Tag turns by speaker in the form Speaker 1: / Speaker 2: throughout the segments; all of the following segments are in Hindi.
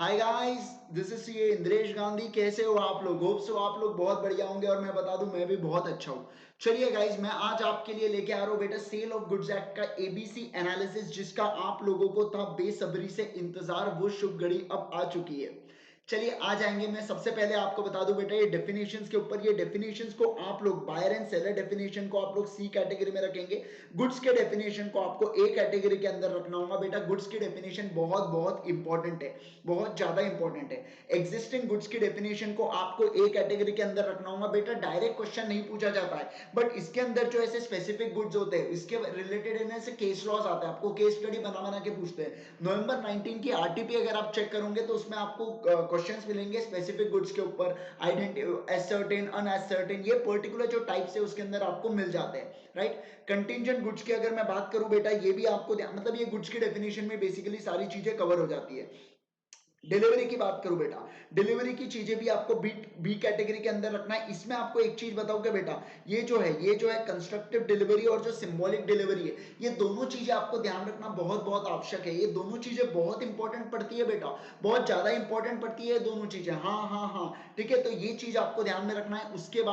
Speaker 1: Hi guys, this is CA Indresh Gandhi. कैसे हो आप लोग? होप सो आप लोग बहुत बढ़िया होंगे और मैं बता दूं मैं भी बहुत अच्छा हूं। चलिए गाइस, मैं आज आपके लिए लेके आ रहा हूं बेटा सेल ऑफ गुड्स एक्ट का एबीसी एनालिसिस, जिसका आप लोगों को था बेसब्री से इंतजार। वो शुभ घड़ी अब आ चुकी है। चलिए आ जाएंगे। मैं सबसे पहले आपको बता दूं बेटा ये डेफिनेशंस के ऊपर, ये डेफिनेशंस को आप लोग बायर एंड सेलर डेफिनेशन को आप लोग सी कैटेगरी में रखेंगे। गुड्स के डेफिनेशन को आपको ए कैटेगरी के अंदर रखना होगा बेटा। गुड्स की डेफिनेशन बहुत बहुत इंपॉर्टेंट है, बहुत ज्यादा इंपॉर्टेंट है। एग्जिस्टिंग गुड्स की डेफिनेशन को आपको ए कैटेगरी के अंदर रखना होगा बेटा। डायरेक्ट क्वेश्चन नहीं पूछा जाता है, बट इसके अंदर जो ऐसे स्पेसिफिक गुड्स होते हैं इसके रिलेटेड है से केस लॉस आता है। आपको केस स्टडी बना बना के पूछते हैं। नवंबर 19 की आरटीपी अगर आप चेक करोगे तो उसमें आपको क्वेश्चंस मिलेंगे स्पेसिफिक गुड्स के ऊपर। एसर्टेन, अनएसर्टेन, ये पर्टिकुलर जो टाइप्स है उसके अंदर आपको मिल जाते हैं, राइट। कंटिंजेंट गुड्स की अगर मैं बात करूं बेटा, ये भी आपको मतलब ये गुड्स की डेफिनेशन में बेसिकली सारी चीजें कवर हो जाती है। डिलीवरी की बात करूं बेटा, डिलीवरी की चीजें भी आपको बी कैटेगरी के अंदर रखना है। इसमें आपको एक चीज बताऊं कि बेटा ये जो है कंस्ट्रक्टिव डिलीवरी और जो सिंबॉलिक डिलीवरी है, ये दोनों चीजें आपको ध्यान रखना बहुत बहुत आवश्यक है। ये दोनों चीजें बहुत इंपॉर्टेंट पड़ती है बेटा, बहुत ज्यादा इंपॉर्टेंट पड़ती है दोनों चीजें। हाँ हाँ हाँ, ठीक है। तो ये चीज आपको ध्यान में रखना है। उसके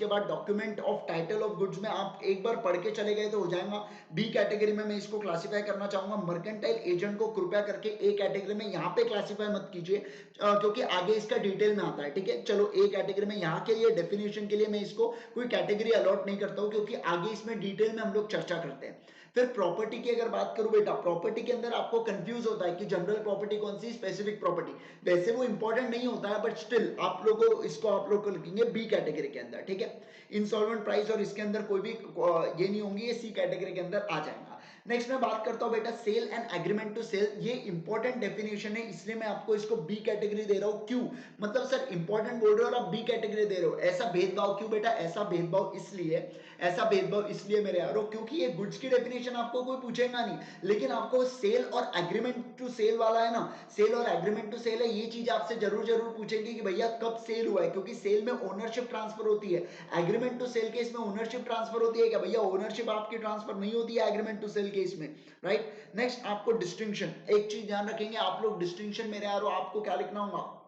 Speaker 1: बाद document of title of goods में आप एक बार पढ़ के चले गए तो हो जाएगा। बी कैटेगरी में मैं इसको क्लासिफाई करना चाहूंगा। मर्केंटाइल एजेंट को कृपया करके ए कैटेगरी में यहाँ पे क्लासिफाई मत कीजिए, क्योंकि आगे इसका डिटेल में आता है, ठीक है। चलो ए कैटेगरी में यहाँ के लिए डेफिनेशन के लिए मैं इसको कोई कैटेगरी अलॉट नहीं करता हूँ, क्योंकि आगे इसमें डिटेल में हम लोग चर्चा करते हैं। फिर प्रॉपर्टी की अगर बात करूं बेटा, प्रॉपर्टी के अंदर आपको कंफ्यूज होता है कि जनरल प्रॉपर्टी कौन सी, स्पेसिफिक प्रॉपर्टी। वैसे वो इंपॉर्टेंट नहीं होता है, बट स्टिल आप लोगों इसको आप लोग को लिखेंगे बी कैटेगरी के अंदर, ठीक है। इंसॉल्वेंट प्राइस और इसके अंदर कोई भी ये नहीं होंगी, ये सी कैटेगरी के अंदर आ जाएगा। नेक्स्ट मैं बात करता हूं बेटा sale and agreement to sale. ये इंपॉर्टेंट डेफिनेशन है, इसलिए मैं आपको इसको बी कैटेगरी दे रहा हूं। क्यों? मतलब सर इंपॉर्टेंट बोल रहे हो और आप बी कैटेगरी दे रहे हो, ऐसा भेदभाव क्यों बेटा? ऐसा भेदभाव इसलिए मेरे यारो, क्योंकि ये गुड्स की डेफिनेशन आपको कोई पूछेगा नहीं, लेकिन आपको सेल और एग्रीमेंट टू सेल वाला है ना, सेल और एग्रीमेंट टू सेल है, ये चीज आपसे जरूर जरूर पूछेंगे कि भैया कब सेल हुआ है, क्योंकि सेल में ओनरशिप ट्रांसफर होती है। एग्रीमेंट टू सेल केस में ओनरशिप ट्रांसफर होती है क्या भैया? ओनरशिप आपकी ट्रांसफर नहीं होती है एग्रीमेंट टू सेल केस में, राइट। नेक्स्ट आपको डिस्टिंक्शन, एक चीज ध्यान रखेंगे आप लोग, डिस्टिंक्शन मेरे यारो आपको क्या लिखना होगा?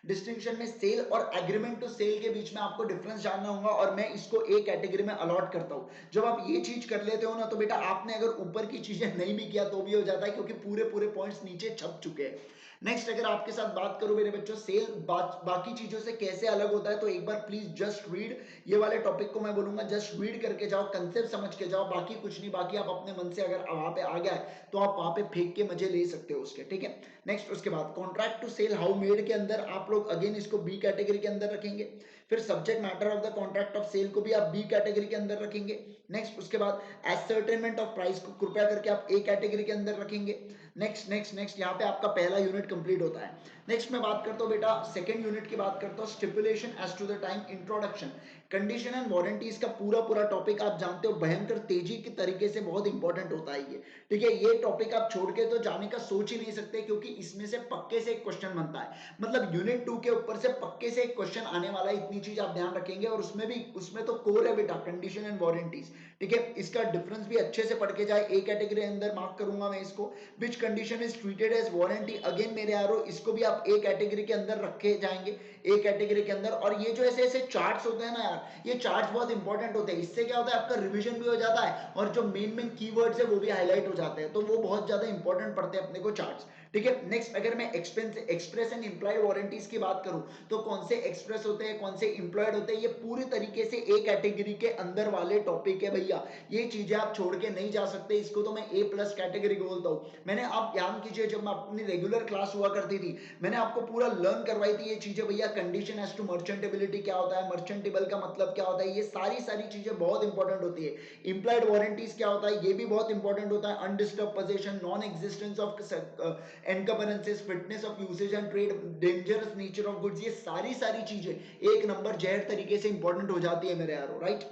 Speaker 1: डिस्टिंक्शन में सेल और एग्रीमेंट टू सेल के बीच में आपको डिफरेंस जानना होगा, और मैं इसको ए कैटेगरी में अलॉट करता हूं। जब आप ये चीज कर लेते हो ना तो बेटा आपने अगर ऊपर की चीजें नहीं भी किया तो भी हो जाता है, क्योंकि पूरे पूरे पॉइंट्स नीचे छप चुके हैं। नेक्स्ट अगर आपके साथ बात करूं मेरे बच्चों, सेल बाकी चीजों से कैसे अलग होता है, तो एक बार प्लीज जस्ट रीड, ये वाले टॉपिक को मैं बोलूंगा जस्ट रीड करके जाओ, कंसेप्ट समझ के जाओ, बाकी कुछ नहीं। बाकी आप अपने मन से अगर वहां पे आ गया है तो आप वहां पे फेंक के मजे ले सकते हो उसके, ठीक है। नेक्स्ट उसके बाद contract to sale how made के अंदर आप लोग अगेन इसको बी कैटेगरी के अंदर रखेंगे। फिर subject matter of the contract of sale को भी आप बी कैटेगरी के अंदर रखेंगे। नेक्स्ट उसके बाद एसर्टेनमेंट ऑफ प्राइस को कृपया करके आप ए कैटेगरी के अंदर रखेंगे। नेक्स्ट नेक्स्ट नेक्स्ट यहाँ पे आपका पहला यूनिट कंप्लीट होता है। नेक्स्ट मैं बात करता हूँ बेटा सेकंड यूनिट की बात करता हूँ, stipulation as to the time introduction. Condition and warranties का पूरा पूरा टॉपिक आप जानते हो, भयंकर तेजी के तरीके से बहुत इंपॉर्टेंट होता है ये, ठीक है। ये टॉपिक आप छोड़ के तो जाने का सोच ही नहीं सकते, क्योंकि इसमें से पक्के से एक क्वेश्चन बनता है। मतलब यूनिट 2 के ऊपर से पक्के से एक क्वेश्चन आने वाला है, इतनी चीज आप ध्यान रखेंगे। और उसमें तो कोर है बेटा कंडीशन एंड वारंटीज, ठीक है। इसका डिफरेंस भी अच्छे से पढ़ के जाए। ए कैटेगरी अंदर मार्क करूंगा मैं इसको। Which condition is treated as warranty, again मेरे यारो इसको भी आप ए कैटेगरी के अंदर रखे जाएंगे, ए कैटेगरी के अंदर। और ये जो ऐसे ऐसे चार्ट्स होते हैं ना यार, ये चार्ट्स बहुत इंपॉर्टेंट होते हैं। इससे क्या होता है, आपका रिवीजन भी हो जाता है, और जो मेन मेन कीवर्ड्स है वो भी हाईलाइट हो जाते हैं, तो वो बहुत ज्यादा इंपॉर्टेंट पड़ते हैं अपने को चार्ट्स, ठीक है। नेक्स्ट अगर मैं एक्सप्रेस एंड इंप्लॉयड वारंटीज की बात करूं, तो कौन से एक्सप्रेस होते हैं, कौन से इंप्लॉयड होते हैं, ये पूरी तरीके से ए कैटेगरी के अंदर वाले टॉपिक है भैया। ये चीजें आप छोड़ के नहीं जा सकते, इसको तो मैं ए प्लस कैटेगरी बोलता हूं। मैंने, आप ध्यान कीजिए, जब मैं अपनी रेगुलर क्लास हुआ करती थी, मैंने आपको पूरा लर्न करवाई थी ये चीजें भैया। कंडीशन एज टू मर्चेंटेबिलिटी क्या होता है, मर्चेंटेबल का मतलब क्या होता है, ये सारी सारी चीजें बहुत इंपॉर्टेंट होती है। इंप्लॉयड वारंटीज क्या होता है, ये भी बहुत इंपॉर्टेंट होता है। Undisturbed position, non existence of encumbrances, fitness of usage and trade, dangerous nature of goods, ये सारी सारी चीजें एक नंबर जहर तरीके से इंपॉर्टेंट हो जाती है मेरे यारो, राइट।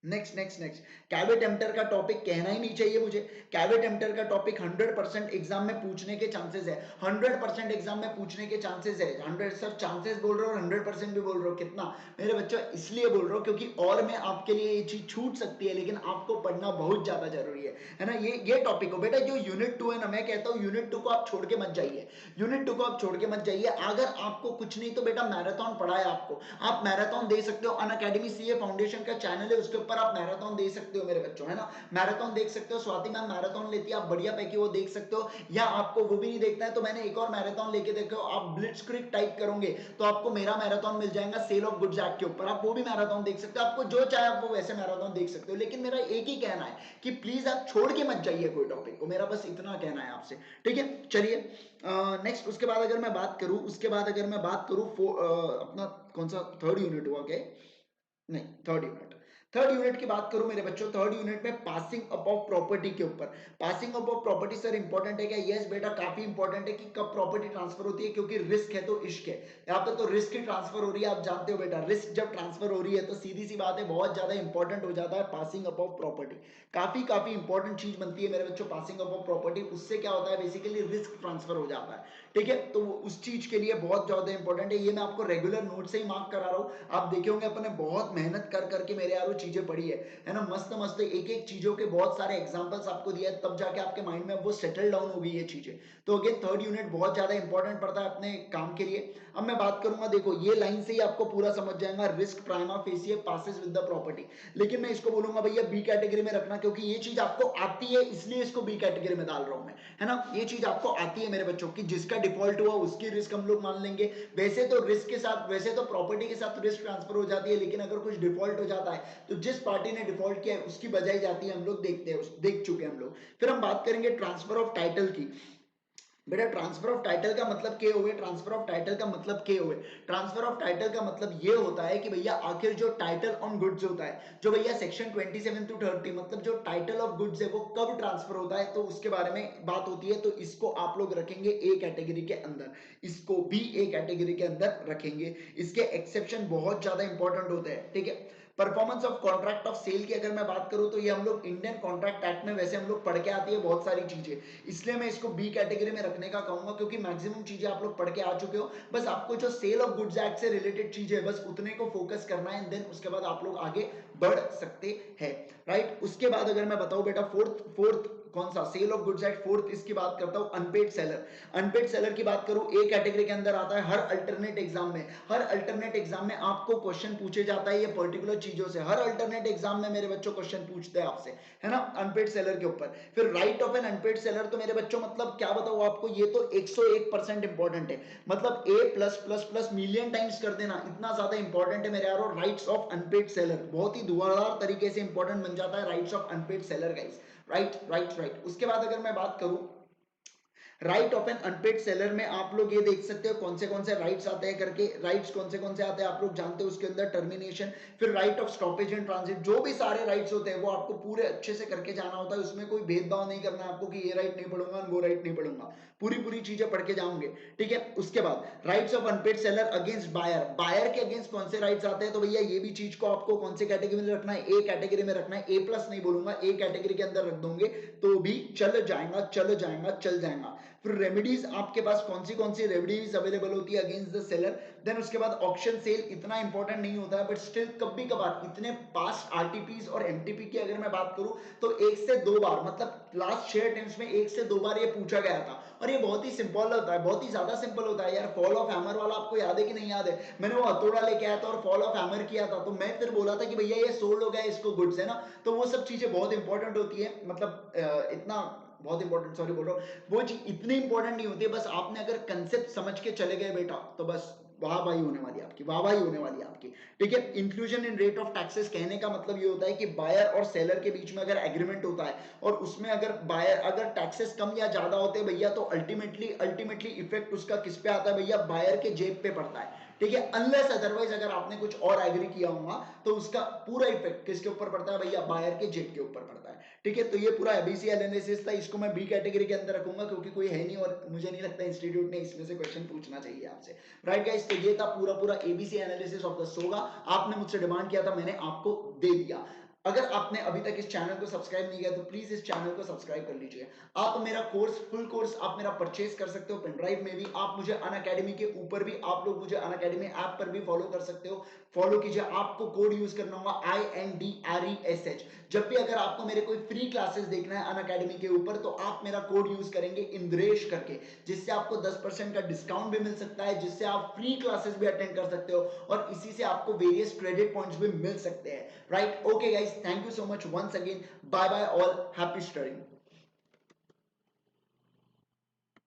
Speaker 1: नेक्स्ट नेक्स्ट नेक्स्ट कैव अटेम्प्टर का टॉपिक कहना ही नहीं चाहिए मुझे। कैव अटेम्प्टर का टॉपिक 100% एग्जाम में पूछने के चांसेस है, 100% एग्जाम में पूछने के चांसेस है। 100 सर चांसेस बोल रहे हो और 100% भी बोल रहे हो, कितना मेरे बच्चों, इसलिए बोल रहा हूँ क्योंकि और में आपके लिए ये चीज छूट सकती है, लेकिन आपको पढ़ना बहुत ज्यादा जरूरी है ना। ये टॉपिक हो बेटा, जो यूनिट 2 है ना, मैं कहता हूँ यूनिट 2 को आप छोड़ के मत जाइए, यूनिट 2 को आप छोड़ के मत जाइए। अगर आपको कुछ नहीं तो बेटा मैराथन पढ़ा है आपको, आप मैराथन दे सकते हो। अनअकैडमी सीए फाउंडेशन का चैनल है, उसके ऊपर आप मैराथन दे सकते हो मेरे बच्चों, है ना। मैराथन देख सकते हो, स्वाति मैम मैराथन लेती है, आप बढ़िया पैकी वो देख सकते हो। या आपको वो भी नहीं देखना है तो मैंने एक और मैराथन लेके देखो, आप ब्लिट्जक्रिग टाइप करोगे तो आपको मेरा मैराथन मिल जाएगा सेल ऑफ गुड्स एक्ट के ऊपर, आप वो भी मैराथन देख सकते हो। आपको जो चाहे आप वो वैसे मैराथन देख सकते हो, लेकिन मेरा एक ही कहना है कि प्लीज आप छोड़ के मत जाइए कोई टॉपिक को, मेरा बस इतना कहना है आपसे, ठीक है। चलिए नेक्स्ट, उसके बाद अगर मैं बात करूं, अपना कौन सा थर्ड यूनिट हुआ क्या, नहीं थर्ड यूनिट की बात करूं मेरे बच्चों, थर्ड यूनिट में पासिंग अप ऑफ प्रॉपर्टी के ऊपर। Passing up of property sir important है क्या? यस बेटा काफी इंपॉर्टेंट है कि कब प्रॉपर्टी ट्रांसफर होती है, क्योंकि रिस्क है तो इश्क है, यहाँ पे तो रिस्क की ट्रांसफर हो रही है, आप जानते हो बेटा। रिस्क जब ट्रांसफर हो रही है तो सीधी सी बात है बहुत ज्यादा इंपॉर्टेंट हो जाता है पासिंग अप ऑफ प्रॉपर्टी। काफी इंपॉर्टेंट चीज बनती है मेरे बच्चों पासिंग अप ऑफ प्रॉपर्टी। उससे क्या होता है, बेसिकली रिस्क ट्रांसफर हो जाता है, ठीक है। तो उस चीज के लिए बहुत ज्यादा इंपॉर्टेंट है, ये मैं आपको रेगुलर नोट से ही मार्क करा रहा हूँ। आप देखे होंगे अपने बहुत मेहनत कर करके मेरे यार वो चीजें पढ़ी है ना, मस्त मस्त एक एक चीजों के बहुत सारे एग्जांपल्स आपको दिया है, तब जाके आपके माइंड में वो सेटल डाउन हो गई ये चीजें। तो अगेन थर्ड यूनिट बहुत ज्यादा इंपॉर्टेंट पड़ता है अपने काम के लिए। अब मैं बात करूंगा, देखो ये लाइन से ही आपको पूरा समझ जाएगा, risk prima facie passes with the property. लेकिन मैं इसको बोलूंगा भैया बी कैटेगरी में रखना, क्योंकि ये चीज आपको आती है, इसलिए इसको बी कैटेगरी में डाल रहा हूं मैं, है ना। ये चीज आपको आती है मेरे बच्चों की, जिसका डिफॉल्ट हुआ उसकी रिस्क हम लोग मान लेंगे। वैसे तो रिस्क के साथ, वैसे तो प्रॉपर्टी के साथ रिस्क ट्रांसफर हो जाती है, लेकिन अगर कुछ डिफॉल्ट हो जाता है तो जिस पार्टी ने डिफॉल्ट किया है उसकी बजाई जाती है, हम लोग देखते हैं, देख चुके हैं हम लोग। फिर हम बात करेंगे ट्रांसफर ऑफ टाइटल की। बेटा ट्रांसफर ऑफ टाइटल का मतलब क्या हुए, ट्रांसफर ऑफ टाइटल का मतलब क्या हुए, ट्रांसफर ऑफ टाइटल का मतलब ये होता है कि भैया आखिर जो टाइटल ऑन गुड्स होता है, जो भैया सेक्शन 27 टू 30, मतलब जो टाइटल ऑफ गुड्स है वो कब ट्रांसफर होता है, तो उसके बारे में बात होती है। तो इसको आप लोग रखेंगे ए कैटेगरी के अंदर, इसको भी ए कैटेगरी के अंदर रखेंगे। इसके एक्सेप्शन बहुत ज्यादा इंपॉर्टेंट होते हैं, ठीक है। Performance of contract of sale की अगर मैं बात करूं तो ये हम लोग इंडियन कॉन्ट्रैक्ट एक्ट में वैसे हम लोग पढ़ के आती है बहुत सारी चीजें, इसलिए मैं इसको बी कैटेगरी में रखने का कहूंगा, क्योंकि मैक्सिमम चीजें आप लोग पढ़ के आ चुके हो। बस आपको जो सेल ऑफ गुड्स एक्ट से रिलेटेड चीजें है बस उतने को फोकस करना है, देन उसके बाद आप लोग आगे बढ़ सकते हैं, राइट। उसके बाद अगर मैं बताऊं बेटा फोर्थ कौन सा, sale of goods act fourth, इसकी बात करता हूं अनपेड सेलर। अनपेड सेलर की बात करूं ए कैटेगरी के अंदर आता है। हर अल्टरनेट एग्जाम में, हर अल्टरनेट एग्जाम में आपको क्वेश्चन पूछे जाता है ये पर्टिकुलर चीजों से, हर अल्टरनेट एग्जाम में मेरे बच्चों क्वेश्चन पूछते हैं आपसे, है ना, अनपेड सेलर के ऊपर। फिर right of an unpaid seller, तो मेरे बच्चों मतलब क्या बताऊं आपको, ये तो 101% इंपॉर्टेंट है, मतलब A plus plus plus million times कर देना, इतना ज्यादा इंपॉर्टेंट है मेरे यारो। राइट्स ऑफ अनपेड सेलर बहुत ही धुआंधार तरीके से इंपॉर्टेंट बन जाता है rights of unpaid seller guys, right. उसके बाद अगर मैं बात करूं right of an unpaid seller में, आप लोग ये देख सकते हो कौन से राइट्स आते हैं करके, राइट्स कौन से आते हैं आप लोग जानते हो, उसके अंदर टर्मिनेशन, फिर right of stoppage and transit, जो भी सारे राइट्स होते हैं वो आपको पूरे अच्छे से करके जाना होता है, उसमें कोई भेदभाव नहीं करना आपको कि ये राइट नहीं पढ़ूंगा वो राइट नहीं पढ़ूंगा, पूरी चीजें पढ़ के जाओगे, ठीक है। उसके बाद rights of unpaid seller against buyer, buyer के अगेंस्ट कौन से राइट्स आते हैं, तो भैया ये भी चीज को आपको कौन से कैटेगरी में रखना है, ए कैटेगरी में रखना है, ए प्लस नहीं बोलूंगा, ए कैटेगरी के अंदर रख दोगे तो भी चल जाएगा। फिर रेमेडीज आपके पास कौन सी रेमेडीज अवेलेबल होती है अगेंस्ट द सेलर। देन उसके बाद ऑक्शन सेल इतना इंपॉर्टेंट नहीं होता है, बट स्टिल कभी कभार इतने पास्ट आरटीपीज और एमटीपी की अगर मैं बात करूं तो 1 से 2 बार, मतलब लास्ट 6 अटेम्प्ट्स में 1 से 2 बार ये पूछा गया था, और ये बहुत ही सिंपल होता है, बहुत ही ज्यादा सिंपल होता है यार। फॉल ऑफ हैमर वाला आपको याद है कि नहीं याद है, मैंने वो हथौड़ा लेके आया था और फॉल ऑफ हैमर किया था, तो मैं फिर बोला था कि भैया ये सोल्ड हो गया इसको गुड्स, है ना। तो वो सब चीजें बहुत इंपॉर्टेंट होती है, मतलब इतना बहुत इंपॉर्टेंट, सॉरी बोल रहा हूँ, वो चीज इतनी इंपॉर्टेंट नहीं होती है, बस आपने अगर कंसेप्ट समझ के चले गए बेटा तो बस वाह भाई होने वाली आपकी, वाह भाई होने वाली आपकी, ठीक है। Inclusion in rate of taxes कहने का मतलब ये होता है कि बायर और सेलर के बीच में अगर एग्रीमेंट होता है और उसमें अगर टैक्सेस कम या ज्यादा होते हैं भैया, तो अल्टीमेटली इफेक्ट उसका किस पे आता है भैया, बायर के जेब पे पड़ता है, ठीक है। अनलेस अदरवाइज अगर आपने कुछ और एग्री किया होगा तो उसका पूरा इफेक्ट किसके ऊपर पड़ता है भैया, बायर के जेब के ऊपर पड़ता है, ठीक है। तो ये पूरा एबीसी एनालिसिस था, इसको मैं बी कैटेगरी के अंदर रखूंगा क्योंकि कोई है नहीं और मुझे नहीं लगता इंस्टीट्यूट ने इसमें से क्वेश्चन पूछना चाहिए आपसे, राइट गाइस। तो ये था पूरा एबीसी एनालिसिस ऑफ द सोगा, आपने मुझसे डिमांड किया था, मैंने आपको दे दिया। अगर आपने अभी तक इस चैनल को सब्सक्राइब नहीं किया तो प्लीज इस चैनल को सब्सक्राइब कर लीजिए। आप मेरा कोर्स, फुल कोर्स आप मेरा परचेज कर सकते हो पेन ड्राइव में भी। आप मुझे अनअकैडमी के ऊपर भी, आप लोग मुझे अनअकैडमी ऐप पर भी फॉलो कर सकते हो। फॉलो कीजिए, आपको कोड यूज करना होगा INDRESH। जब भी अगर आपको मेरे कोई फ्री क्लासेस देखना है अनअकैडमी के ऊपर तो आप मेरा कोड यूज करेंगे इंद्रेश करके, जिससे आपको 10% का डिस्काउंट भी मिल सकता है, जिससे आप फ्री क्लासेस भी अटेंड कर सकते हो और इसी से आपको वेरियस क्रेडिट पॉइंट्स भी मिल सकते हैं। Right, okay guys, thank you so much once again. Bye bye all, happy studying.